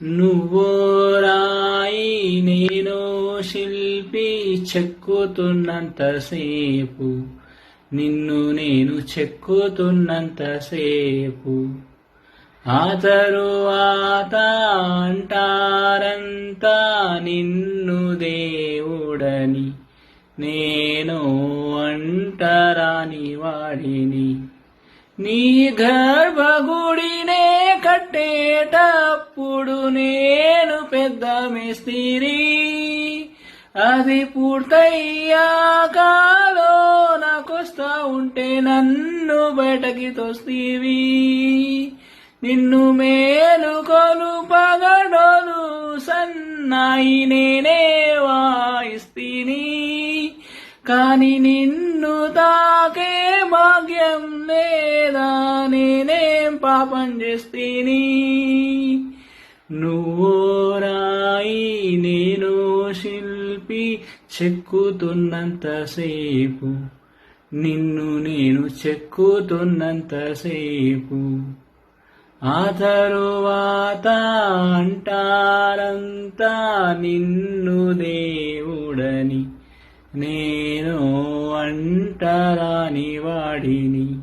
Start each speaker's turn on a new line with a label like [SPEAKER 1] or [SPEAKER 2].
[SPEAKER 1] నువ్వో రాయి నేనో శిల్పి, చెక్కుతున్నంతసేపు నిన్ను నేను చెక్కుతున్నంతసేపు. ఆ తరువాత అంటారంతా నిన్ను దేవుడని, నేను అంటరాని వాడిని. నీ గర్భగుడినే కట్టేటప్పుడు నేను పెద్ద మేస్తిరి, అది పూర్తయ్యాక నాకొస్తా ఉంటే నన్ను బయటకి తోస్తీవి. నిన్ను మేలుకొలు పగడోలు సన్నాయి నేనే వాయిస్తిని, కాని నిన్ను తాకే భాగ్యం లేదా, నేనేం పాపం చేస్తీని. నువ్వో రాయి నేను శిల్పి, చెక్కుతున్నంతసేపు నిన్ను నేను చెక్కుతున్నంతసేపు. ఆ తరువాత అంటారంతా నిన్ను దేవుడని, నేను అంటరాని వాడిని.